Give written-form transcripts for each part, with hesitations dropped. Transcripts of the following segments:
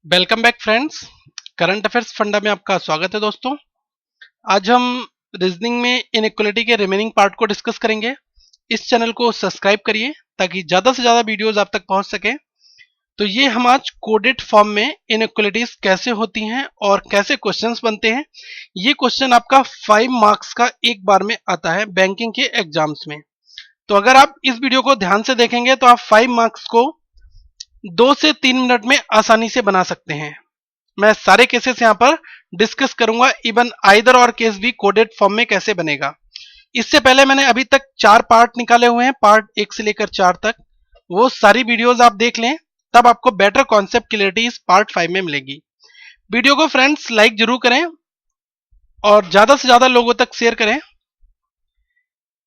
Welcome back friends. Current affairs funda में आपका स्वागत है दोस्तों। आज हम रीजनिंग में इनइक्वालिटी के रिमेनिंग पार्ट को डिस्कस करेंगे। इस चैनल को सब्सक्राइब करिए ताकि ज़्यादा से ज़्यादा वीडियोस आप तक पहुंच सके। तो ये हम आज कोडेड फॉर्म में इनइक्वालिटीज कैसे होती हैं और कैसे क्वेश्चंस बनते हैं, ये क्वेश्चन आपका 5 मार्क्स का एक बार में आता है बैंकिंग के एग्जाम्स में। तो अगर आप इस वीडियो को ध्यान से देखेंगे तो आप 5 मार्क्स को 2 से 3 मिनट में आसानी से बना सकते हैं। मैं सारे केसेस यहाँ पर डिस्कस करूंगा, इवन आइदर और केस भी कोडेड फॉर्म में कैसे बनेगा। इससे पहले मैंने अभी तक 4 पार्ट निकाले हुए हैं, पार्ट 1 से लेकर 4 तक। वो सारी वीडियोस आप देख लें, तब आपको बेटर कॉन्सेप्ट क्लियरिटी इस पार्ट 5 में मिलेगी। वीडियो को फ्रेंड्स लाइक जरूर करें और ज्यादा से ज्यादा लोगों तक शेयर करें।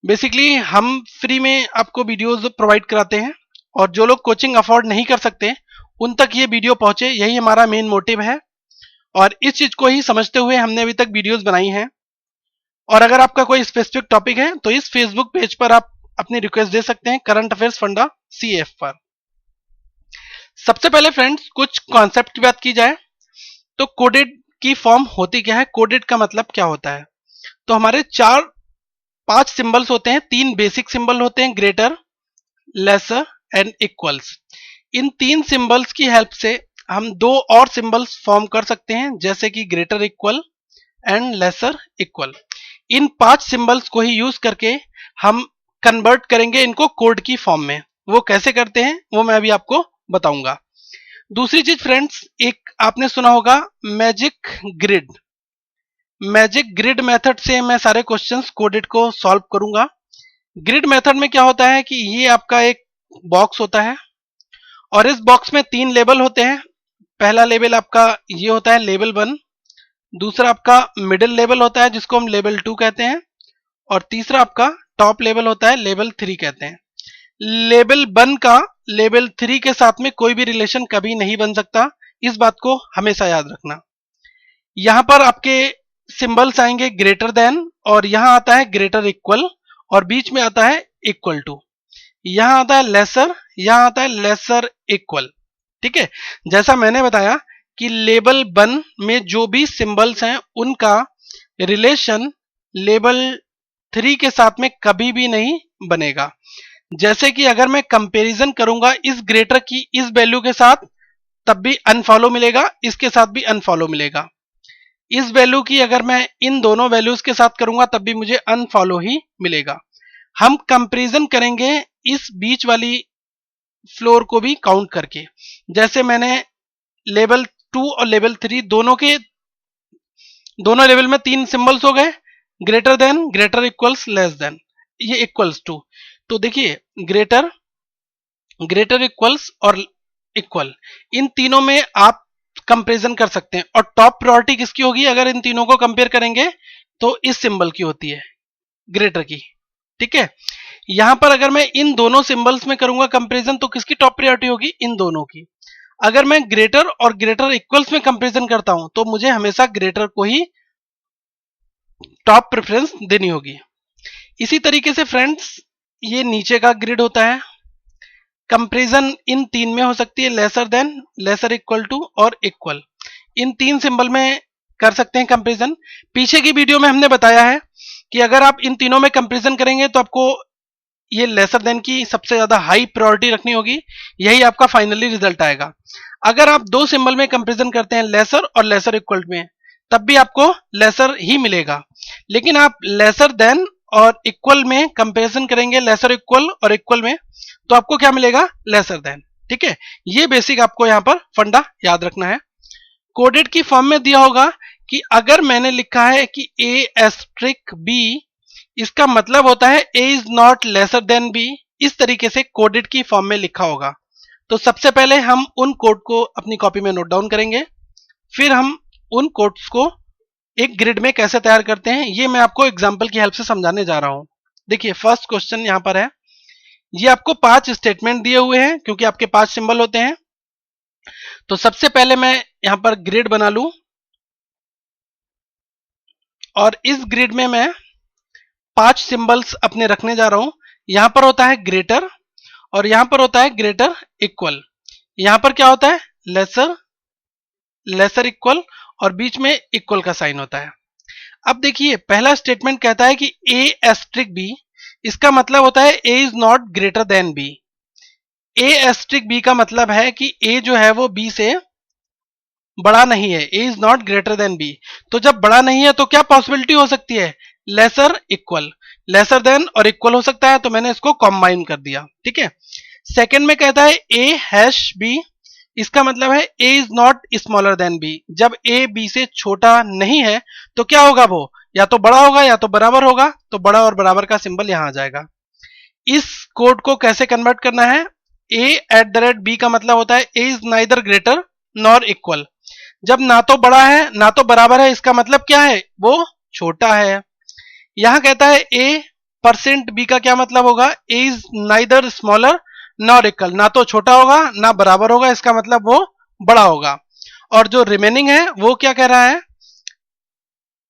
बेसिकली हम फ्री में आपको वीडियोस प्रोवाइड कराते हैं और जो लोग कोचिंग अफोर्ड नहीं कर सकते उन तक ये वीडियो पहुंचे, यही हमारा मेन मोटिव है। और इस चीज को ही समझते हुए हमने अभी तक वीडियोस बनाई हैं। और अगर आपका कोई स्पेसिफिक टॉपिक है तो इस फेसबुक पेज पर आप अपनी रिक्वेस्ट दे सकते हैं, करंट अफेयर्स फंडा CF पर। सबसे पहले फ्रेंड्स कुछ कॉन्सेप्ट की बात की जाए तो कोडेड की फॉर्म होती क्या है, कोडेड का मतलब क्या होता है। तो हमारे 5 सिंबल्स होते हैं, 3 बेसिक सिंबल होते हैं, ग्रेटर, लेसर एंड इक्वल्स। इन 3 सिंबल्स की हेल्प से हम 2 और सिंबल्स फॉर्म कर सकते हैं, जैसे कि greater equal and lesser equal. In 5 symbols को ही यूज करके हम कन्वर्ट करेंगे इनको कोड की फॉर्म में। वो कैसे करते हैं वो मैं अभी आपको बताऊंगा। दूसरी चीज फ्रेंड्स, एक आपने सुना होगा magic grid. Magic grid method से मैं सारे क्वेश्चंस कोडेड को सॉल्व करूंगा। ग्रिड मेथड में क्या होता है कि ये आपका एक बॉक्स होता है और इस बॉक्स में 3 लेबल होते हैं। पहला लेवल आपका ये होता है लेवल 1, दूसरा आपका मिडिल लेवल होता है जिसको हम लेवल 2 कहते हैं, और तीसरा आपका टॉप लेवल होता है, लेवल 3 कहते हैं। लेवल 1 का लेवल 3 के साथ में कोई भी रिलेशन कभी नहीं बन सकता, इस बात को हमेशा याद रखना। यहां पर आपके सिंबल्स आएंगे ग्रेटर देन, और यहां आता है ग्रेटर इक्वल, और बीच में आता है इक्वल टू। यहां आता है लेसर, यहां आता है लेसर इक्वल। ठीक है, जैसा मैंने बताया कि लेवल 1 में जो भी सिंबल्स हैं उनका रिलेशन लेवल 3 के साथ में कभी भी नहीं बनेगा। जैसे कि अगर मैं कंपैरिजन करूंगा इस ग्रेटर की इस वैल्यू के साथ, तब भी अनफॉलो मिलेगा, इसके साथ भी अनफॉलो मिलेगा। इस वैल्यू की अगर मैं इन दोनों वैल्यूज के साथ करूंगा तब भी मुझे अनफॉलो ही मिलेगा। हम कंपैरिजन करेंगे इस बीच वाली फ्लोर को भी काउंट करके। जैसे मैंने लेवल 2 और लेवल 3 दोनों लेवल में 3 सिंबल्स हो गए, greater than, greater equals, less than, ये इक्वल्स टू। तो देखिए ग्रेटर, ग्रेटर इक्वल्स और इक्वल, इन तीनों में आप कंपैरिजन कर सकते हैं। और टॉप प्रायोरिटी किसकी होगी अगर इन तीनों को कंपेयर करेंगे, तो इस सिंबल की होती है, ग्रेटर की। ठीक है, यहां पर अगर मैं इन दोनों सिंबल्स में करूंगा कंपैरिजन तो किसकी टॉप प्रायोरिटी होगी, इन दोनों की। अगर मैं ग्रेटर और ग्रेटर इक्वल्स में कंपैरिजन करता हूं तो मुझे हमेशा ग्रेटर को ही टॉप प्रेफरेंस देनी होगी। इसी तरीके से फ्रेंड्स ये नीचे का ग्रिड होता है। कंपैरिजन इन 3 में हो सकती है, lesser than, lesser equal to और इक्वल। इन 3 सिंबल में कर सकते हैं कंपैरिजन। पीछे की वीडियो में हमने बताया है कि अगर आप इन तीनों में कंपैरिजन करेंगे तो आपको ये लेसर देन की सबसे ज्यादा हाई प्रायोरिटी रखनी होगी, यही आपका फाइनली रिजल्ट आएगा। अगर आप 2 सिंबल में कंपैरिजन करते हैं, लेसर और लेसर इक्वल में, तब भी आपको लेसर ही मिलेगा। लेकिन आप लेसर देन और इक्वल में कंपैरिजन करेंगे, लेसर इक्वल और इक्वल में, तो आपको क्या मिलेगा, लेसर देन। ठीक है, ये बेसिक आपको यहां पर फंडा याद रखना है। कोडेड की फॉर्म में दिया होगा कि अगर मैंने लिखा है कि A*B, इसका मतलब होता है A is not lesser than B। इस तरीके से कोडेड की फॉर्म में लिखा होगा। तो सबसे पहले हम उन कोड को अपनी कॉपी में नोट डाउन करेंगे, फिर हम उन कोड्स को एक ग्रिड में कैसे तैयार करते हैं ये मैं आपको एग्जांपल की हेल्प से समझाने जा रहा हूं। देखिए फर्स्ट क्वेश्चन यहां पर है, ये आपको 5 स्टेटमेंट दिए हुए हैं क्योंकि आपके 5 सिंबल होते हैं। तो सबसे पहले मैं यहां पर ग्रिड बना लूं और इस ग्रिड में मैं 5 सिंबल्स अपने रखने जा रहा हूं। यहां पर होता है ग्रेटर और यहां पर होता है ग्रेटर इक्वल। यहां पर क्या होता है, लेसर लेसर इक्वल और बीच में इक्वल का साइन होता है। अब देखिए पहला स्टेटमेंट कहता है कि ए एस्ट्रिक बी, इसका मतलब होता है A is not greater than B. A asterisk B का मतलब है कि ए जो है वो बी से बड़ा नहीं है, A is not greater than B. तो जब बड़ा नहीं है तो क्या पॉसिबिलिटी हो सकती है, लेसर इक्वल, लेसर देन और इक्वल हो सकता है, तो मैंने इसको कंबाइन कर दिया। ठीक है। सेकंड में कहता है ए हैश बी, इसका मतलब है A is not smaller than B. जब ए बी से छोटा नहीं है तो क्या होगा, वो या तो बड़ा होगा या तो बराबर होगा, तो बड़ा और बराबर का सिंबल यहां आ जाएगा। इस कोड को कैसे कन्वर्ट करना है, A at the rate B का मतलब होता है A is neither greater nor equal. जब ना तो बड़ा है ना तो बराबर है, इसका मतलब क्या है, वो छोटा है। यहां कहता है ए परसेंट बी का क्या मतलब होगा, A is neither smaller nor equal, ना तो छोटा होगा ना बराबर होगा, इसका मतलब वो बड़ा होगा। और जो रिमेनिंग है वो क्या कह रहा है,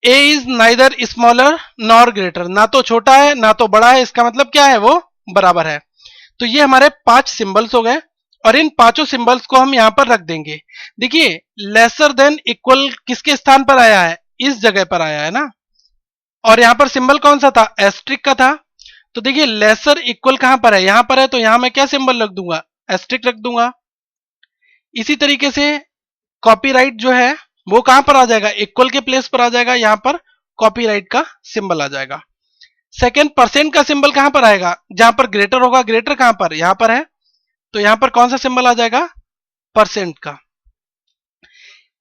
A is neither smaller nor greater, ना तो छोटा है ना तो बड़ा है, इसका मतलब क्या है, वो बराबर है। तो ये हमारे 5 सिंबल्स हो गए और इन पांचों सिंबल्स को हम यहां पर रख देंगे। देखिए लेसर देन इक्वल किसके स्थान पर आया है, इस जगह पर आया है ना, और यहां पर सिंबल कौन सा था, एस्ट्रिक का था। तो देखिए लेसर इक्वल कहां पर है, यहां पर है, तो यहां मैं क्या सिंबल रख दूंगा, एस्ट्रिक रख दूंगा। इसी तरीके से कॉपीराइट जो है वो कहां पर आ जाएगा, इक्वल के प्लेस पर आ जाएगा, यहां पर कॉपीराइट का सिंबल आ जाएगा। सेकेंड परसेंट का सिंबल कहां पर आएगा, जहां पर ग्रेटर होगा, ग्रेटर कहां पर, यहां पर है, तो यहां पर कौन सा सिंबल आ जाएगा, परसेंट का।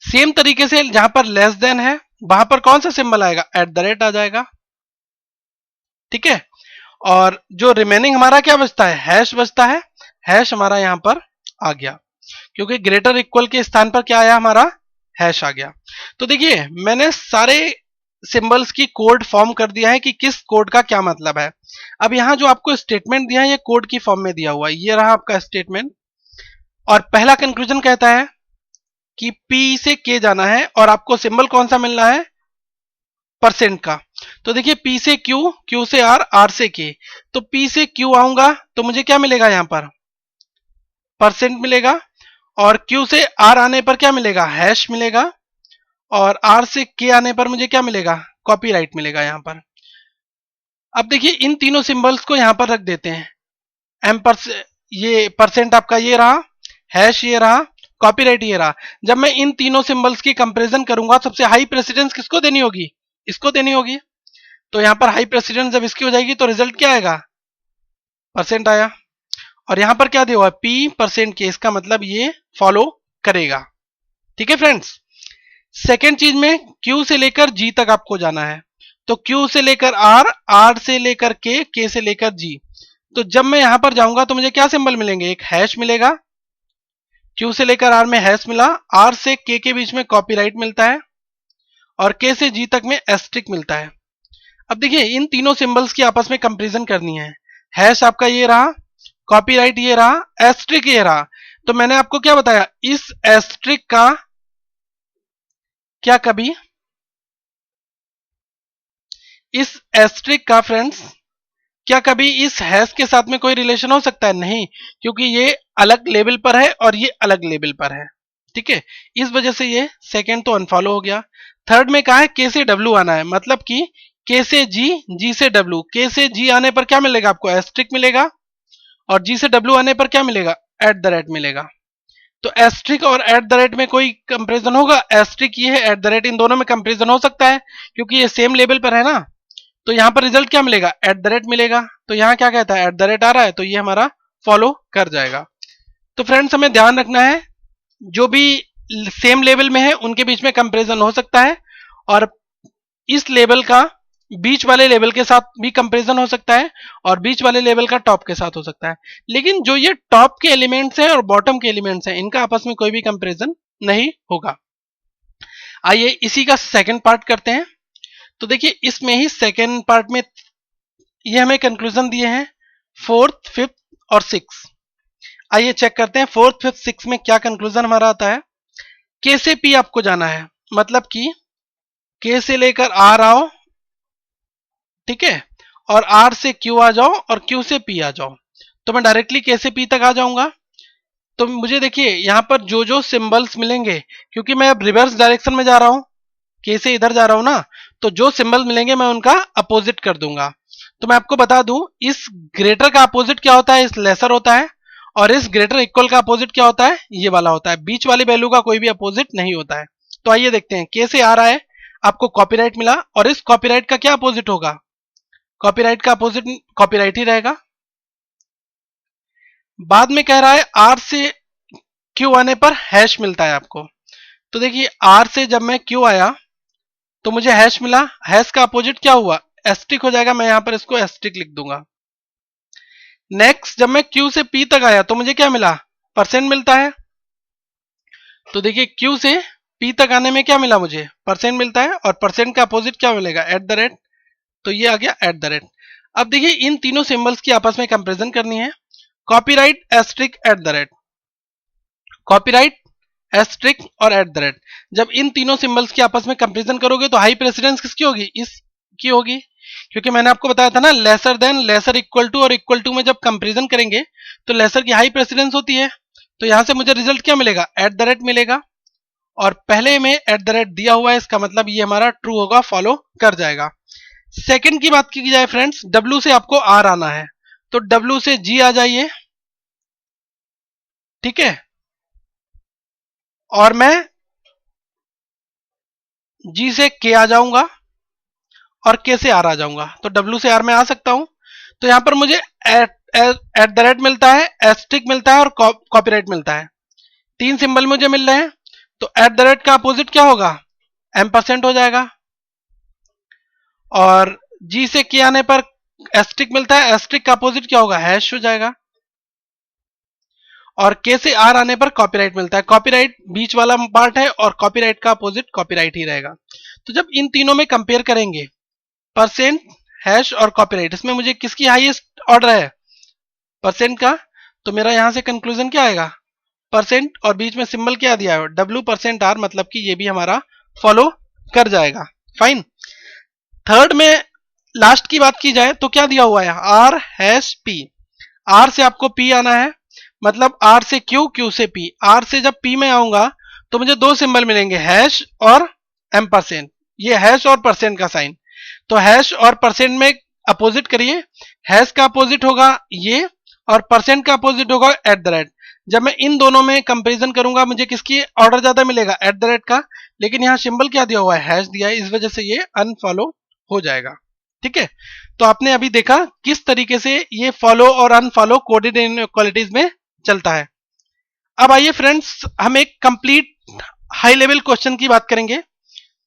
सेम तरीके से जहां पर लेस देन है वहां पर कौन सा सिंबल आएगा, एट द रेट आ जाएगा। ठीक है। और जो रिमेनिंग हमारा क्या बचता है, हैश बचता है, हैश हमारा यहां पर आ गया, क्योंकि ग्रेटर इक्वल के स्थान पर क्या आया, हमारा हैश आ गया। तो देखिए मैंने सारे सिंबल्स की कोड फॉर्म कर दिया है कि किस कोड का क्या मतलब है। अब यहां जो आपको स्टेटमेंट दिया है ये कोड की फॉर्म में दिया हुआ है, ये रहा आपका स्टेटमेंट। और पहला कंक्लूजन कहता है कि P से K जाना है और आपको सिंबल कौन सा मिलना है, परसेंट का। तो देखिए P से Q, Q से R, R से K। तो P से Q आऊंगा तो मुझे क्या मिलेगा, यहां पर परसेंट मिलेगा, और Q से R आने पर क्या मिलेगा, हैश मिलेगा, और R से K आने पर मुझे क्या मिलेगा, कॉपीराइट मिलेगा यहां पर। अब देखिए इन तीनों सिंबल्स को यहां पर रख देते हैं। एम ये परसेंट आपका ये रहा, हैश ये रहा, कॉपीराइट ये रहा। जब मैं इन तीनों सिंबल्स की कंपैरिजन करूंगा सबसे हाई प्रेसिडेंस किसको देनी होगी, इसको देनी होगी। तो यहां पर हाई प्रेसिडेंस जब इसकी हो जाएगी तो रिजल्ट क्या आएगा, परसेंट आया। और यहां पर क्या दिया हुआ है, पी परसेंट के, इसका मतलब ये फॉलो करेगा। ठीक है फ्रेंड्स। सेकेंड चीज में क्यू से लेकर जी तक आपको जाना है, तो क्यू से लेकर आर, आर से लेकर के से लेकर जी। तो जब मैं यहां पर जाऊंगा तो मुझे क्या सिंबल मिलेंगे, एक हैश मिलेगा, क्यू से लेकर आर में हैश मिला, आर से के बीच में कॉपीराइट मिलता है, और के से जी तक में एस्ट्रिक मिलता है। अब देखिए इन तीनों सिंबल्स की आपस में कंपैरिजन करनी है। हैश आपका ये रहा, कॉपीराइट ये रहा, एस्ट्रिक ये रहा। तो मैंने आपको क्या बताया, इस एस्ट्रिक का क्या कभी, इस एस्ट्रिक का फ्रेंड्स क्या कभी इस हैश के साथ में कोई रिलेशन हो सकता है, नहीं, क्योंकि ये अलग लेवल पर है और ये अलग लेवल पर है। ठीक है, इस वजह से ये सेकेंड तो अनफॉलो हो गया। थर्ड में कहा है के से डब्ल्यू आना है, मतलब कि के से जी, जी से डब्ल्यू। के से जी आने पर क्या मिलेगा आपको, एस्ट्रिक मिलेगा, और जी से डब्ल्यू आने पर क्या मिलेगा, एट द रेट मिलेगा। तो एस्ट्रिक और एट द रेट में कोई कंपेरिजन होगा, एस्ट्रिक ये है, एट द रेट, इन दोनों में कंपेरिजन हो सकता है क्योंकि ये सेम लेवल पर है ना। तो यहां पर रिजल्ट क्या मिलेगा, एट द रेट मिलेगा। तो यहां क्या कहता है, एट द रेट आ रहा है, तो ये हमारा फॉलो कर जाएगा। तो फ्रेंड्स हमें ध्यान रखना है, जो भी सेम लेवल में है उनके बीच में कंपैरिजन हो सकता है, और इस लेवल का बीच वाले लेवल के साथ भी कंपैरिजन हो सकता है, और बीच वाले लेवल का टॉप के साथ हो सकता है। लेकिन जो ये टॉप के एलिमेंट्स हैं और बॉटम के एलिमेंट्स हैं इनका आपस में कोई भी कंपैरिजन नहीं होगा। आइए इसी का सेकंड पार्ट करते हैं। तो देखिए इसमें ही सेकंड पार्ट में ये हमें कंक्लूजन दिए हैं, फोर्थ, फिफ्थ और सिक्स। आइए चेक करते हैं फोर्थ, फिफ्थ, सिक्स में क्या कंक्लूजन हमारा आता है। के से पी आपको जाना है, मतलब कि के से लेकर आर आओ, ठीक है, और आर से क्यू आ जाओ और क्यू से पी आ जाओ। तो मैं डायरेक्टली के से पी तक आ जाऊंगा। तो मुझे देखिए यहाँ पर जो जो सिंबल्स मिलेंगे, क्योंकि मैं अब रिवर्स डायरेक्शन में जा रहा हूं, के से इधर जा रहा हूं ना, तो जो सिंबल मिलेंगे मैं उनका अपोजिट कर दूंगा। तो मैं आपको बता दूं, इस ग्रेटर का अपोजिट क्या होता है, इस लेसर होता है, और इस ग्रेटर इक्वल का अपोजिट क्या होता है, ये वाला होता है। बीच वाली वैल्यू का कोई भी अपोजिट नहीं होता है। तो आइए देखते हैं, के से आ रहा है, आपको कॉपीराइट मिला, और इस कॉपीराइट का क्या अपोजिट होगा, कॉपीराइट का अपोजिट कॉपीराइट ही रहेगा। बाद में कह रहा है आर से क्यू आने पर हैश मिलता है आपको। तो देखिए आर से जब मैं क्यू आया तो मुझे हैश मिला, हैश का अपोजिट क्या हुआ, एस्ट्रिक हो जाएगा, मैं यहां पर इसको एस्ट्रिक लिख दूंगा। नेक्स्ट जब मैं क्यू से पी तक आया तो मुझे क्या मिला, परसेंट मिलता है। तो देखिए क्यू से पी तक आने में क्या मिला, मुझे परसेंट मिलता है, और परसेंट का अपोजिट क्या मिलेगा, एट द रेट। तो ये आ गया एट द रेट। अब देखिए इन तीनों सिंबल्स की आपस में कंपेरिजन करनी है, copyright asterisk at the rate, copyright asterisk और एट द रेट। जब इन तीनों सिंबल्स की आपस में कंपेरिजन करोगे तो हाई प्रेसिडेंस किसकी होगी, इसकी होगी, क्योंकि मैंने आपको बताया था ना, lesser than, lesser equal to और इक्वल टू में जब कंपेरिजन करेंगे तो लेसर की हाई प्रेसिडेंस होती है। तो यहां से मुझे रिजल्ट क्या मिलेगा, एट द रेट मिलेगा, और पहले में एट द रेट दिया हुआ है, इसका मतलब ये हमारा ट्रू होगा, फॉलो कर जाएगा। सेकंड की बात की जाए फ्रेंड्स, डब्ल्यू से आपको आर आना है, तो डब्ल्यू से जी आ जाइए, ठीक है, और मैं जी से के आ जाऊंगा, और के से आर आ जाऊंगा। तो डब्ल्यू से आर में आ सकता हूं। तो यहां पर मुझे एट द रेट मिलता है, एस्ट्रिक मिलता है, और कॉपीराइट मिलता है। तीन सिंबल मुझे मिल रहे हैं। तो एट द रेट का अपोजिट क्या होगा, एम% हो जाएगा, और जी से के आने पर एस्ट्रिक मिलता है, एस्ट्रिक का अपोजिट क्या होगा, हैश हो जाएगा, और के से आर आने पर कॉपीराइट मिलता है। कॉपीराइट बीच वाला पार्ट है, और कॉपीराइट का अपोजिट कॉपीराइट ही रहेगा। तो जब इन तीनों में कंपेयर करेंगे, परसेंट, हैश और कॉपीराइट, इसमें मुझे किसकी हाईएस्ट ऑर्डर है, परसेंट का। तो मेरा यहां से कंक्लूजन क्या आएगा, परसेंट, और बीच में सिंबल क्या दिया है, W%R, मतलब कि ये भी हमारा फॉलो कर जाएगा। फाइन। थर्ड में लास्ट की बात की जाए तो क्या दिया हुआ है, आर हैश पी। आर से आपको पी आना है, मतलब आर से क्यू, क्यू से पी। आर से जब पी में आऊंगा तो मुझे दो सिंबल मिलेंगे, हैश और M%। ये हैश और परसेंट का साइन। तो हैश और परसेंट में अपोजिट करिए, हैश का अपोजिट होगा ये, और परसेंट का अपोजिट होगा एट द रेट। जब मैं इन दोनों में कंपैरिजन करूंगा मुझे किसकी ऑर्डर ज्यादा मिलेगा, एट द रेट का। लेकिन यहां सिंबल क्या दिया हुआ है, हैश दिया है, इस वजह से ये अनफॉलो हो जाएगा। ठीक है, तो आपने अभी देखा किस तरीके से ये फॉलो और अनफॉलो कोडेड इनइक्वालिटीज में चलता है। अब आइए फ्रेंड्स, हम एक कंप्लीट हाई लेवल क्वेश्चन की बात करेंगे,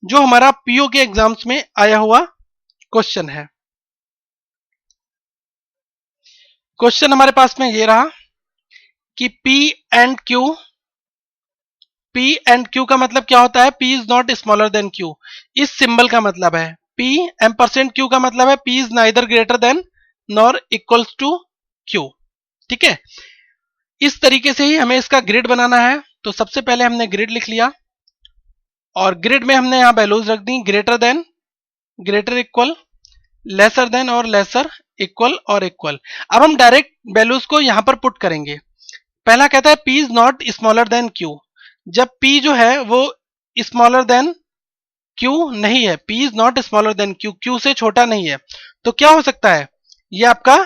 जो हमारा पीओ के एग्जाम्स में आया हुआ क्वेश्चन है। क्वेश्चन हमारे पास में ये रहा कि P and Q, P and Q का मतलब क्या होता है, P is not smaller then Q। इस सिंबल का मतलब है P M% Q का मतलब है P is neither greater than nor equals to Q। ठीक है, इस तरीके से ही हमें इसका ग्रिड बनाना है। तो सबसे पहले हमने ग्रिड लिख लिया, और ग्रिड में हमने यहां वैल्यूज रख दी, greater than, greater equal, lesser than और लेसर इक्वल और इक्वल। अब हम डायरेक्ट वैल्यूज को यहां पर पुट करेंगे। पहला कहता है P is not smaller then Q। जब P जो है वो स्मॉलर देन Q नहीं है, P is not smaller then Q, Q से छोटा नहीं है, तो क्या हो सकता है, ये आपका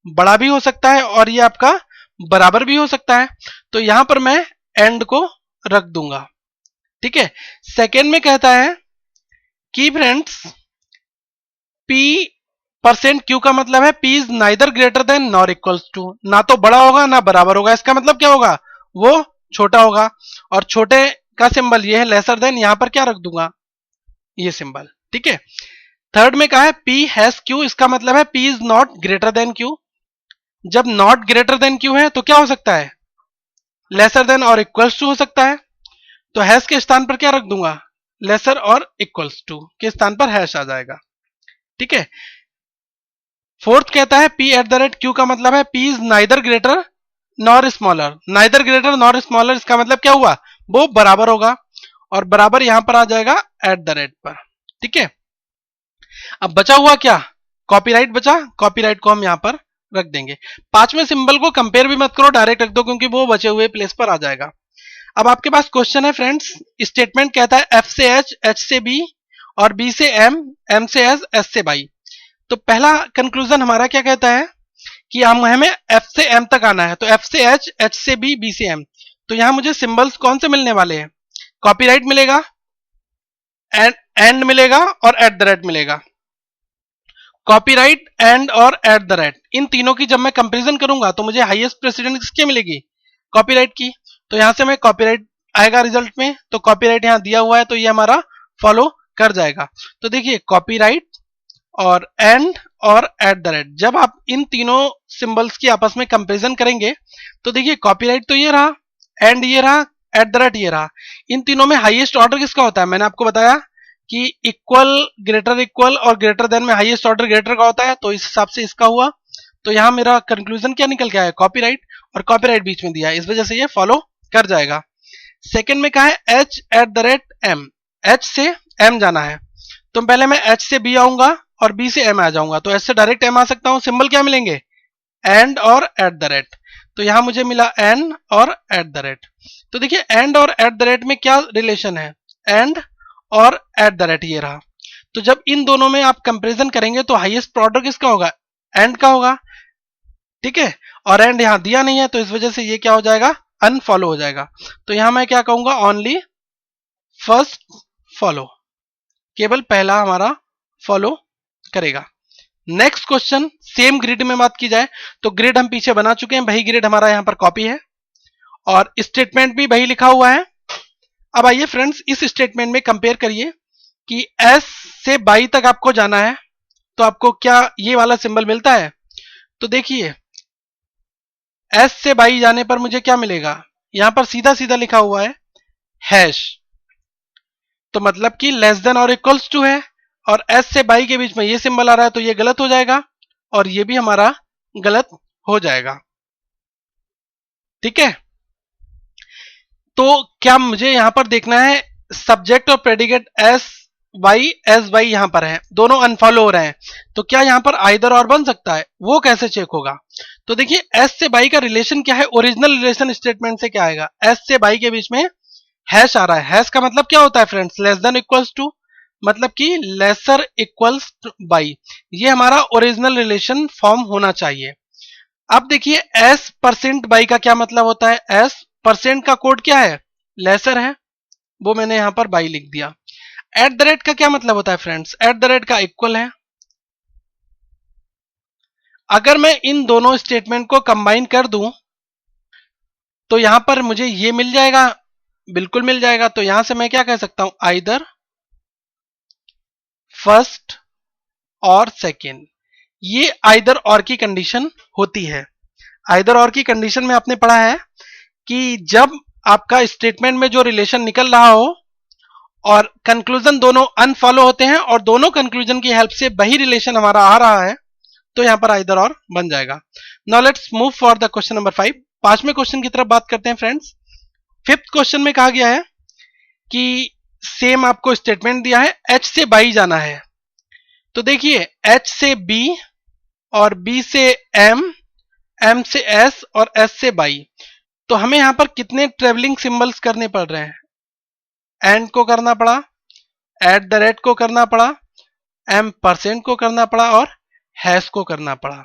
बड़ा भी हो सकता है और ये आपका बराबर भी हो सकता है। तो यहां पर मैं एंड को रख दूंगा। ठीक है, सेकेंड में कहता है कि फ्रेंड्स P परसेंट Q का मतलब है P is neither greater than nor equals to, ना तो बड़ा होगा ना बराबर होगा। इसका मतलब क्या होगा, वो छोटा होगा, और छोटे का सिंबल ये है लेसर देन, यहां पर क्या रख दूंगा, ये सिंबल। ठीक है, थर्ड में कहा है P हैज Q, इसका मतलब है P is not greater then Q। जब नॉट ग्रेटर देन Q है तो क्या हो सकता है, लेसर देन और इक्वल्स टू हो सकता है। तो हैश के स्थान पर क्या रख दूंगा, लेसर और इक्वल्स टू के स्थान पर हैश आ जाएगा। ठीक है, फोर्थ कहता है P eight the rate Q का मतलब है P is neither greater nor smaller. Neither greater nor smaller, इसका मतलब क्या हुआ, वो बराबर होगा, और बराबर यहां पर आ जाएगा एट द रेट पर। ठीक है, अब बचा हुआ क्या, कॉपीराइट बचा, कॉपीराइट को हम यहां पर रख देंगे। पांचवें सिंबल को कंपेयर भी मत करो, डायरेक्ट रख दो क्योंकि वो बचे हुए प्लेस पर आ जाएगा। अब आपके पास क्वेश्चन है फ्रेंड्स, स्टेटमेंट कहता है एफ से एच, एच से बी और बी से एम, एम से एस, एस से बाई। तो पहला कंक्लूजन हमारा क्या कहता है कि हमें एफ से एम तक आना है, तो एफ से एच, एच से बी, बी से एम। तो यहां मुझे सिंबल्स कौन से मिलने वाले हैं? कॉपीराइट मिलेगा, एंड मिलेगा और एट द रेट मिलेगा। कॉपीराइट, एंड और एट द रेट, इन तीनों की जब मैं कंपैरिजन करूंगा तो मुझे हाईएस्ट प्रेसिडेंस किसकी मिलेगी? कॉपीराइट की। तो यहां से मैं कॉपीराइट आएगा रिजल्ट में, तो कॉपीराइट यहां दिया हुआ है तो ये हमारा फॉलो कर जाएगा। तो देखिए कॉपीराइट और एंड और एट द रेट, जब आप इन तीनों सिंबल्स की आपस में कंपैरिजन करेंगे तो देखिए कॉपीराइट तो ये रहा, एंड ये रहा, एट द रेट ये रहा। इन तीनों में हाईएस्ट ऑर्डर किसका होता है? मैंने आपको बताया कि इक्वल, ग्रेटर इक्वल और ग्रेटर देन में हाईएस्ट ऑर्डर ग्रेटर का होता है, तो इस हिसाब से इसका हुआ। तो यहां मेरा कंक्लूजन क्या निकल के आया? कॉपीराइट, और कॉपीराइट बीच में दिया है, इस वजह से ये फॉलो कर जाएगा। सेकंड में कहा है H at the rate M, H से एम जाना है, तो पहले मैं एच से बी आऊंगा और बी से एम आ जाऊंगा, तो एच से डायरेक्ट एम आ सकता हूं। सिंबल क्या मिलेंगे? एंड और एट द रेट। तो यहां मुझे मिला एंड और एट द रेट। तो देखिए एंड और एट द रेट में क्या रिलेशन है? एंड और एट द रेट ये रहा। तो जब इन दोनों में आप कंपैरिजन करेंगे तो हाईएस्ट ऑर्डर किसका होगा? एंड का होगा, ठीक है। और एंड यहां दिया नहीं है तो इस वजह से ये क्या हो जाएगा? अनफॉलो हो जाएगा। तो यहां मैं क्या कहूंगा? ओनली फर्स्ट फॉलो, केवल पहला हमारा फॉलो करेगा। नेक्स्ट क्वेश्चन, सेम ग्रिड में बात की जाए तो ग्रिड हम पीछे बना चुके हैं, वही ग्रिड हमारा यहां पर कॉपी है और स्टेटमेंट भी वही लिखा हुआ है। अब आइए फ्रेंड्स इस स्टेटमेंट में कंपेयर करिए कि एस से बाई तक आपको जाना है तो आपको क्या ये वाला सिंबल मिलता है? तो देखिए एस से बाई जाने पर मुझे क्या मिलेगा? यहां पर सीधा सीधा लिखा हुआ है हैश, तो मतलब कि लेस देन और इक्वल्स टू है, और एस से बाई के बीच में ये सिंबल आ रहा है तो ये गलत हो जाएगा और ये भी हमारा गलत हो जाएगा, ठीक है। तो क्या मुझे यहां पर देखना है सब्जेक्ट और प्रेडिकेट एस वाई यहां पर है, दोनों अनफॉलो हो रहे हैं, तो क्या यहां पर आइदर और बन सकता है? वो कैसे चेक होगा? तो देखिए एस से बाई का रिलेशन क्या है? ओरिजिनल रिलेशन स्टेटमेंट से क्या आएगा? एस से बाई के बीच में हैश आ रहा है, हैश का मतलब क्या होता है friends? Less than equals to, मतलब कि लेसर इक्वल्स बाई, ये हमारा ओरिजिनल रिलेशन फॉर्म होना चाहिए। अब देखिए एस परसेंट बाई का क्या मतलब होता है? एस परसेंट का कोड क्या है? लेसर है, वो मैंने यहां पर बाई लिख दिया। एट द रेट का क्या मतलब होता है फ्रेंड्स? एट द रेट का इक्वल है। अगर मैं इन दोनों स्टेटमेंट को कंबाइन कर दूं तो यहां पर मुझे ये मिल जाएगा, बिल्कुल मिल जाएगा। तो यहां से मैं क्या कह सकता हूं? आइदर फर्स्ट और सेकेंड, ये आइदर और की कंडीशन होती है। आइदर और की कंडीशन में आपने पढ़ा है कि जब आपका स्टेटमेंट में जो रिलेशन निकल रहा हो और कंक्लूजन दोनों अनफॉलो होते हैं और दोनों कंक्लूजन की हेल्प से वही रिलेशन हमारा आ रहा है, तो यहां पर आइदर और बन जाएगा। Now let's move for the question number 5। पांचवें क्वेश्चन की तरफ बात करते हैं फ्रेंड्स। फिफ्थ क्वेश्चन में कहा गया है कि सेम आपको स्टेटमेंट दिया है, एच से बाई जाना है। तो देखिए एच से बी और बी से एम, एम से एस और एस से बाई, तो हमें यहां पर कितने ट्रेवलिंग सिंबल्स करने पड़ रहे हैं? एंड को करना पड़ा, एट द रेट को करना पड़ा, एम परसेंट को करना पड़ा और हैश को करना पड़ा।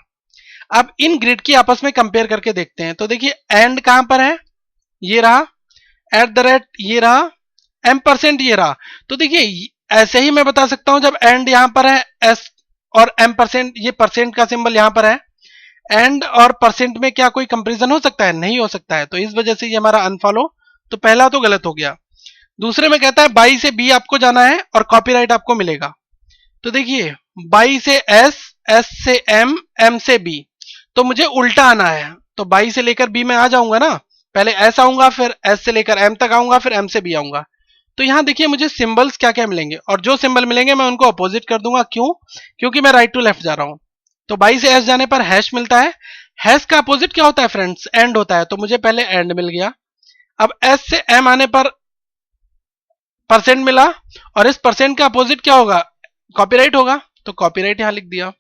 अब इन ग्रिड की आपस में कंपेयर करके देखते हैं। तो देखिए एंड कहां पर है? ये रहा, एट द रेट ये रहा, एम परसेंट ये रहा। तो देखिए ऐसे ही मैं बता सकता हूं जब एंड यहां पर है एस और एम परसेंट, ये परसेंट का सिंबल यहां पर है, एंड और परसेंट में क्या कोई कंपैरिजन हो सकता है? नहीं हो सकता है, तो इस वजह से ये हमारा अनफॉलो, तो पहला तो गलत हो गया। दूसरे में कहता है बाई से बी आपको जाना है और कॉपीराइट आपको मिलेगा। तो देखिए बाई से एस, एस से एम, एम से बी, तो मुझे उल्टा आना है। तो बाई से लेकर बी में आ जाऊंगा ना, पहले एस आऊंगा, फिर एस से लेकर एम तक आऊंगा, फिर एम से बी आऊंगा। तो यहां देखिए मुझे सिंबल्स क्या क्या मिलेंगे, और जो सिंबल मिलेंगे मैं उनको अपोजिट कर दूंगा। क्यों? क्योंकि मैं राइट टू लेफ्ट जा रहा हूं। तो बाई से एस जाने पर हैश मिलता है, हैश का अपोजिट क्या होता है फ्रेंड्स? एंड होता है, तो मुझे पहले एंड मिल गया। अब एस से एम आने पर परसेंट मिला, और इस परसेंट का अपोजिट क्या होगा? कॉपीराइट होगा, तो कॉपीराइट यहां लिख दिया।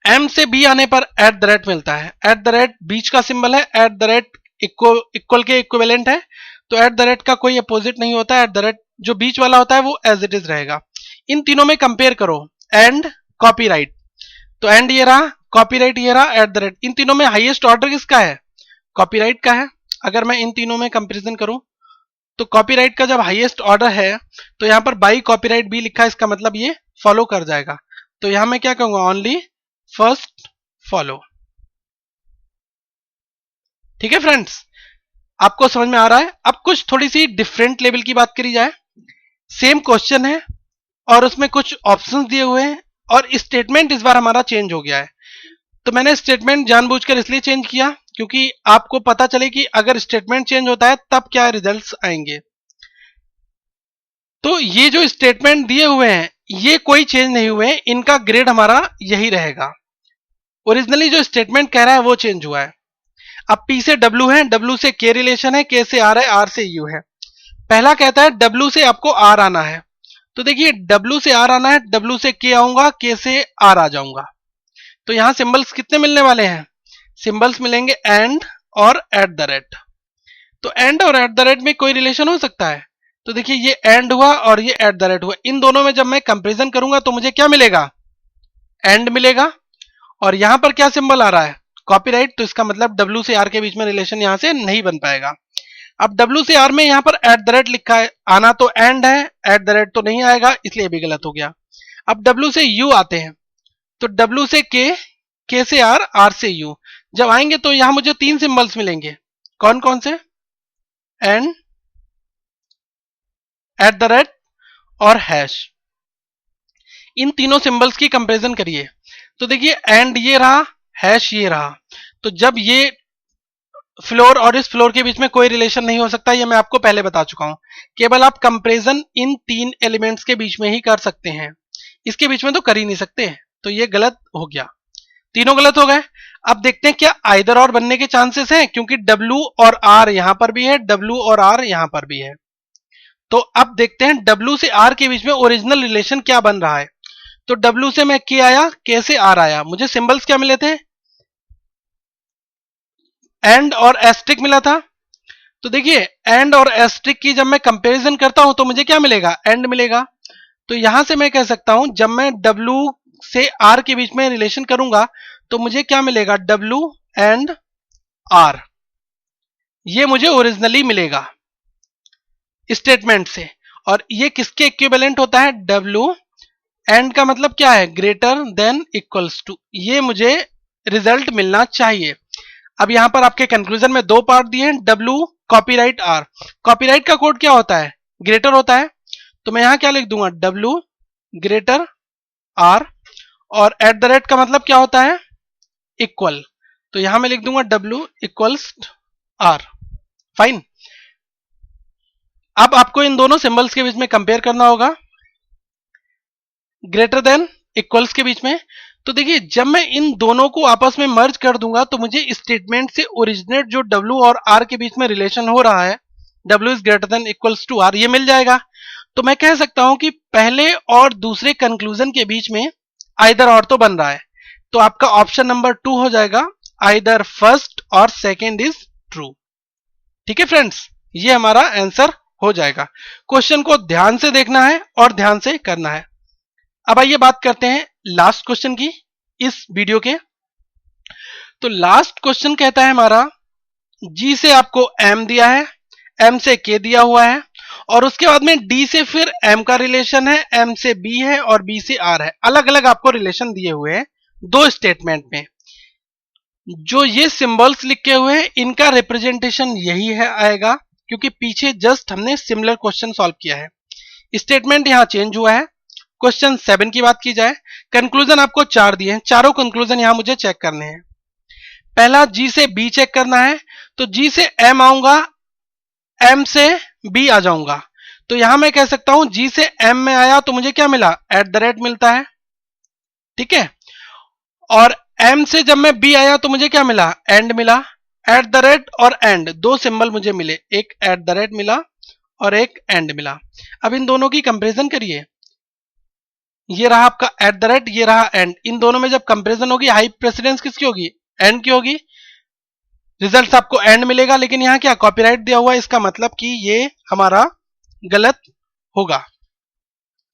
एम से बी आने पर एट द रेट मिलता है। एट द रेट बीच का सिंबल है, एट द रेट इक्वल के इक्विवेलेंट है, तो एट द रेट का कोई अपोजिट नहीं होता है। एट द रेट जो बीच वाला होता है वो एज इट इज रहेगा। इन तीनों में कंपेयर करो, एंड कॉपीराइट, तो एंड ये रहा, कॉपीराइट ये रहा, एट द रेट। इन तीनों में हाईएस्ट ऑर्डर किसका है? कॉपीराइट का है। अगर मैं इन तीनों में कंपैरिजन करूं तो कॉपीराइट का जब हाईएस्ट ऑर्डर है तो यहां पर बाई कॉपीराइट भी लिखा है, इसका मतलब ये फॉलो कर जाएगा। तो यहां मैं क्या कहूंगा? Only first follow. ठीक है फ्रेंड्स, आपको समझ में आ रहा है? अब कुछ थोड़ी सी डिफरेंट लेवल की बात करी जाए। सेम क्वेश्चन है और उसमें कुछ ऑप्शंस दिए हुए हैं और स्टेटमेंट इस बार हमारा चेंज हो गया है। तो मैंने स्टेटमेंट जानबूझकर इसलिए चेंज किया क्योंकि आपको पता चले कि अगर स्टेटमेंट चेंज होता है तब क्या रिजल्ट्स आएंगे। तो ये जो स्टेटमेंट दिए हुए हैं ये कोई चेंज नहीं हुए, इनका ग्रेड हमारा यही रहेगा। ओरिजिनली जो स्टेटमेंट कह रहा है वो चेंज हुआ है। अब P से W है, W से K रिलेशन है, K से R है, R से U है। पहला कहता है W से आपको R आना है, तो देखिए W से R आना है, W से K आऊंगा, K से R आ जाऊंगा। तो यहां सिंबल्स कितने मिलने वाले हैं? सिंबल्स मिलेंगे एंड और एट द रेट। तो एंड और एट द रेट में कोई रिलेशन हो सकता है? तो देखिए ये एंड हुआ और ये एट द रेट हुआ, इन दोनों में जब मैं कंपैरिजन करूंगा तो मुझे क्या मिलेगा? एंड मिलेगा। और यहां पर क्या सिंबल आ रहा है? कॉपीराइट, तो इसका मतलब W से R के बीच में रिलेशन यहां से नहीं बन पाएगा। अब W से R में यहां पर एट द रेट लिखा है, आना तो एंड है, एट द रेट तो नहीं आएगा, इसलिए भी गलत हो गया। अब W से U आते हैं, तो W से K, K से R, R से U जब आएंगे तो यहां मुझे तीन सिंबल्स मिलेंगे। कौन कौन से? एंड, एट द रेट और हैश। इन तीनों सिंबल्स की कंपैरिजन करिए तो देखिए एंड ये रहा, हैश ये रहा। तो जब ये फ्लोर और इस फ्लोर के बीच में कोई रिलेशन नहीं हो सकता, ये मैं आपको पहले बता चुका हूं। केवल आप कंपैरिजन इन तीन एलिमेंट्स के बीच में ही कर सकते हैं, इसके बीच में तो कर ही नहीं सकते। तो ये गलत हो गया, तीनों गलत हो गए। अब देखते हैं क्या आइदर और बनने के चांसेस हैं, क्योंकि W और R यहां पर भी है, W और R यहां पर भी है। तो अब देखते हैं W से R के बीच में ओरिजिनल रिलेशन क्या बन रहा है। तो W से मैं K आया, K से R आया, मुझे सिंबल्स क्या मिले थे? एंड और एस्ट्रिक मिला था। तो देखिए एंड और एस्ट्रिक की जब मैं कंपैरिजन करता हूं तो मुझे क्या मिलेगा? एंड मिलेगा। तो यहां से मैं कह सकता हूं जब मैं W से R के बीच में रिलेशन करूंगा तो मुझे क्या मिलेगा? W एंड R, ये मुझे ओरिजिनली मिलेगा स्टेटमेंट से। और ये किसके इक्विवेलेंट होता है? W एंड का मतलब क्या है? ग्रेटर देन इक्वल्स टू, ये मुझे रिजल्ट मिलना चाहिए। अब यहां पर आपके कंक्लूजन में दो पार्ट दिए हैं, W कॉपीराइट R। कॉपीराइट का कोड क्या होता है? ग्रेटर होता है, तो मैं यहां क्या लिख दूंगा? W greater R। और एट द रेट का मतलब क्या होता है? इक्वल, तो यहां मैं लिख दूंगा W इक्वल्स R। फाइन। अब आपको इन दोनों सिंबल्स के बीच में कंपेयर करना होगा, ग्रेटर देन इक्वल्स के बीच में। तो देखिए जब मैं इन दोनों को आपस में मर्ज कर दूंगा तो मुझे स्टेटमेंट से ओरिजिनेट जो W और R के बीच में रिलेशन हो रहा है, W is greater than equals to R, ये मिल जाएगा। तो मैं कह सकता हूं कि पहले और दूसरे कंक्लूजन के बीच में आइदर और तो बन रहा है, तो आपका ऑप्शन नंबर 2 हो जाएगा, आइदर फर्स्ट और सेकेंड इज ट्रू। ठीक है फ्रेंड्स, ये हमारा आंसर हो जाएगा। क्वेश्चन को ध्यान से देखना है और ध्यान से करना है। अब आइए बात करते हैं लास्ट क्वेश्चन की इस वीडियो के। तो लास्ट क्वेश्चन कहता है हमारा, G से आपको M दिया है, M से K दिया हुआ है, और उसके बाद में D से फिर M का रिलेशन है, M से B है और B से R है। अलग अलग आपको रिलेशन दिए हुए हैं दो स्टेटमेंट में। जो ये सिंबल्स लिखे हुए हैं इनका रिप्रेजेंटेशन यही है आएगा, क्योंकि पीछे जस्ट हमने सिमिलर क्वेश्चन सॉल्व किया है। स्टेटमेंट यहां चेंज हुआ है। क्वेश्चन 7 की बात की जाए, कंक्लूजन आपको 4 दिए हैं, चारों कंक्लूजन यहां मुझे चेक करने हैं। पहला G से B चेक करना है, तो G से M आऊंगा, M से B आ जाऊंगा। तो यहां मैं कह सकता हूं G से M में आया तो मुझे क्या मिला? एट द रेट मिलता है, ठीक है। और M से जब मैं B आया तो मुझे क्या मिला? एंड मिला। एट द रेट और एंड दो सिंबल मुझे मिले, एक एट द रेट मिला और एक एंड मिला। अब इन दोनों की कंपैरिजन करिए, ये रहा आपका एट द रेट, ये रहा एंड। इन दोनों में जब कंपेरिजन होगी हाई प्रेसिडेंस किसकी होगी? एंड की होगी। रिजल्ट आपको एंड मिलेगा, लेकिन यहां क्या कॉपीराइट दिया हुआ है, इसका मतलब कि ये हमारा गलत होगा।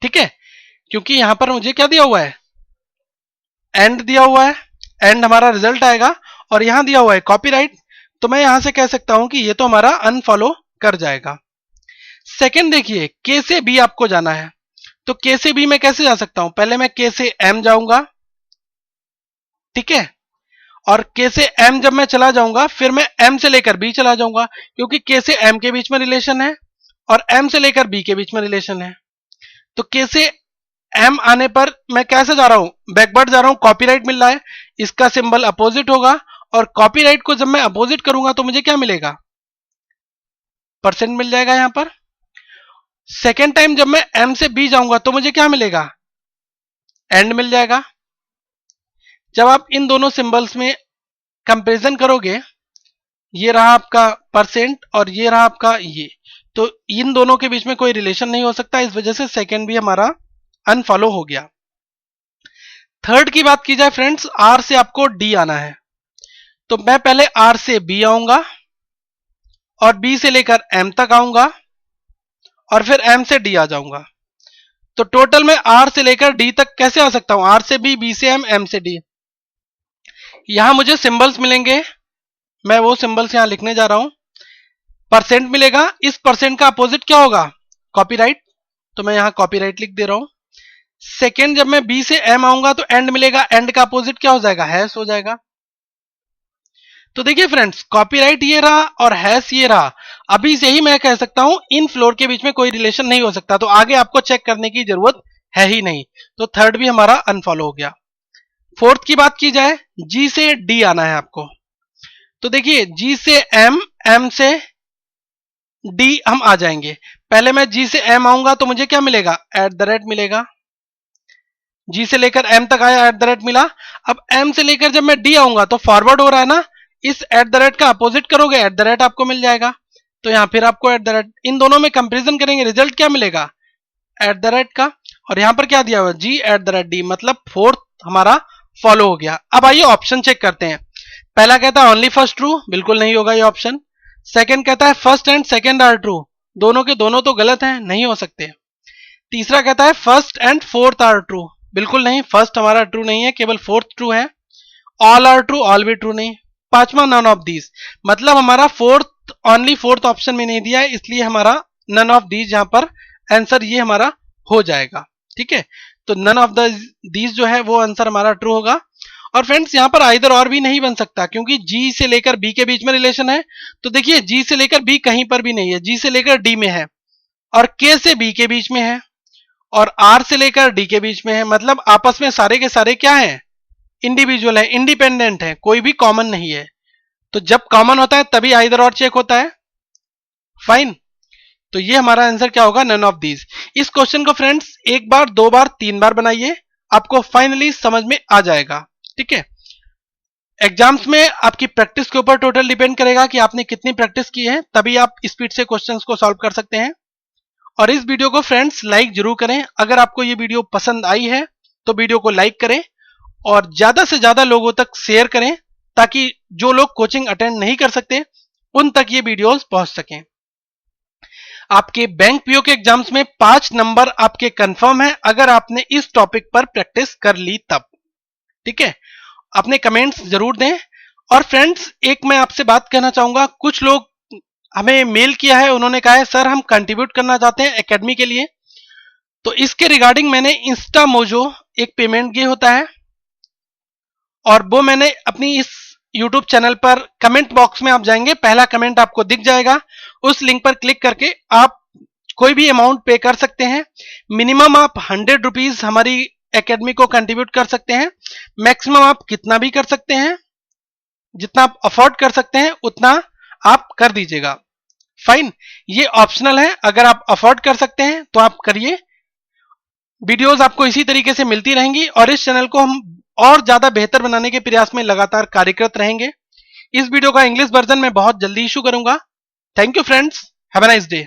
ठीक है, क्योंकि यहां पर मुझे क्या दिया हुआ है? एंड दिया हुआ है, एंड हमारा रिजल्ट आएगा, और यहां दिया हुआ है कॉपीराइट, तो मैं यहां से कह सकता हूं कि ये तो हमारा अनफॉलो कर जाएगा। सेकंड देखिए, के से बी आपको जाना है, तो के से बी में कैसे जा सकता हूं? पहले मैं के से एम जाऊंगा, ठीक है, और के से एम जब मैं चला जाऊंगा फिर मैं एम से लेकर बी चला जाऊंगा, क्योंकि के से एम के बीच में रिलेशन है और एम से लेकर बी के बीच में रिलेशन है। तो के से एम आने पर मैं कैसे जा रहा हूं? बैकवर्ड जा रहा हूं, कॉपीराइट मिल रहा है, इसका सिंबल अपोजिट होगा, और कॉपीराइट को जब मैं अपोजिट करूंगा तो मुझे क्या मिलेगा? परसेंट मिल जाएगा यहां पर। सेकेंड टाइम जब मैं एम से बी जाऊंगा तो मुझे क्या मिलेगा? एंड मिल जाएगा। जब आप इन दोनों सिंबल्स में कंपैरिजन करोगे, ये रहा आपका परसेंट और ये रहा आपका ये, तो इन दोनों के बीच में कोई रिलेशन नहीं हो सकता, इस वजह से सेकेंड भी हमारा अनफॉलो हो गया। थर्ड की बात की जाए फ्रेंड्स, आर से आपको डी आना है, तो मैं पहले आर से बी आऊंगा और बी से लेकर एम तक आऊंगा और फिर एम से डी आ जाऊंगा। तो टोटल में आर से लेकर डी तक कैसे आ सकता हूं? आर से बी से एम से डी। यहां मुझे सिंबल्स मिलेंगे, मैं वो सिंबल्स यहां लिखने जा रहा हूं। परसेंट मिलेगा, इस परसेंट का अपोजिट क्या होगा? कॉपीराइट, तो मैं यहां कॉपीराइट लिख दे रहा हूं। सेकेंड जब मैं बी से एम आऊंगा तो एंड मिलेगा, एंड का अपोजिट क्या हो जाएगा? हैश हो जाएगा। तो देखिए फ्रेंड्स, कॉपीराइट ये रहा और हैश ये रहा, अभी से ही मैं कह सकता हूं इन फ्लोर के बीच में कोई रिलेशन नहीं हो सकता, तो आगे आपको चेक करने की जरूरत है ही नहीं। तो थर्ड भी हमारा अनफॉलो हो गया। फोर्थ की बात की जाए, जी से डी आना है आपको, तो देखिए जी से एम, एम से डी हम आ जाएंगे। पहले मैं जी से एम आऊंगा तो मुझे क्या मिलेगा? एट द रेट मिलेगा। जी से लेकर एम तक आया, एट द रेट मिला। अब एम से लेकर जब मैं डी आऊंगा तो फॉरवर्ड हो रहा है ना, इस एट द रेट का अपोजिट करोगे, एट द रेट आपको मिल जाएगा। तो यहां फिर आपको एट द रेट, इन दोनों में कंपेरिजन करेंगे, रिजल्ट क्या मिलेगा? एट द रेट का, और यहां पर क्या दिया हुआ? जी एट द रेट डी, मतलब फोर्थ हमारा फॉलो हो गया। अब आइए ऑप्शन चेक करते हैं। पहला कहता है ओनली फर्स्ट ट्रू, बिल्कुल नहीं होगा ये ऑप्शन। सेकंड कहता है first and second are true, दोनों के दोनों तो गलत हैं, नहीं हो सकते। तीसरा कहता है first and fourth are true, बिल्कुल नहीं, फर्स्ट हमारा ट्रू नहीं है, केवल फोर्थ ट्रू है। ऑल आर ट्रू, ऑल भी ट्रू नहीं। पांचवा नन ऑफ दीज, मतलब हमारा फोर्थ, ओनली फोर्थ ऑप्शन में नहीं दिया है, इसलिए हमारा नन ऑफ दीज यहां पर आंसर ये हमारा हो जाएगा। ठीक है, तो नन ऑफ दीज जो है वो आंसर हमारा ट्रू होगा। और फ्रेंड्स यहां पर आइदर और भी नहीं बन सकता, क्योंकि जी से लेकर बी के बीच में रिलेशन है, तो देखिए जी से लेकर बी कहीं पर भी नहीं है, जी से लेकर डी में है, और के से बी के बीच में है, और आर से लेकर डी के बीच में है, मतलब आपस में सारे के सारे क्या है? इंडिविजुअल है, इंडिपेंडेंट है, कोई भी कॉमन नहीं है। तो जब कॉमन होता है तभी आइदर और चेक होता है। फाइन, तो ये हमारा आंसर क्या होगा? None of these. इस क्वेश्चन को फ्रेंड्स एक बार, दो बार, तीन बार बनाइए, आपको फाइनली समझ में आ जाएगा। ठीक है, एग्जाम्स में आपकी प्रैक्टिस के ऊपर टोटल डिपेंड करेगा कि आपने कितनी प्रैक्टिस की है, तभी आप स्पीड से क्वेश्चंस को सॉल्व कर सकते हैं। और इस वीडियो को फ्रेंड्स लाइक जरूर करें, अगर आपको ये वीडियो पसंद आई है तो वीडियो को लाइक करें और ज्यादा से ज्यादा लोगों तक शेयर करें, ताकि जो लोग कोचिंग अटेंड नहीं कर सकते उन तक ये वीडियोस पहुंच सकें। आपके बैंक पीओ के एग्जाम्स में 5 नंबर आपके कंफर्म है, अगर आपने इस टॉपिक पर प्रैक्टिस कर ली तब। ठीक है, अपने कमेंट्स जरूर दें। और फ्रेंड्स एक मैं आपसे बात कहना चाहूंगा, कुछ लोग हमें मेल किया है, उन्होंने कहा है सर हम कंट्रीब्यूट करना चाहते हैं एकेडमी के लिए, तो इसके रिगार्डिंग मैंने इंस्टा मोजो एक पेमेंट किया होता है, और वो मैंने अपनी इस यूट्यूब चैनल पर कमेंट बॉक्स में आप जाएंगे, पहला कमेंट आपको दिख जाएगा, उस लिंक पर क्लिक करके आप कोई भी अमाउंट पे कर सकते हैं। मिनिमम आप 100 रुपीज हमारी एकेडमी को कंट्रीब्यूट कर सकते हैं, मैक्सिमम आप कितना भी कर सकते हैं, जितना आप अफोर्ड कर सकते हैं उतना आप कर दीजिएगा। फाइन, ये ऑप्शनल है, अगर आप अफोर्ड कर सकते हैं तो आप करिए। वीडियोस आपको इसी तरीके से मिलती रहेंगी और इस चैनल को हम और ज्यादा बेहतर बनाने के प्रयास में लगातार कार्यरत रहेंगे। इस वीडियो का इंग्लिश वर्जन में बहुत जल्दी इशू करूंगा। Thank you friends, have a nice day.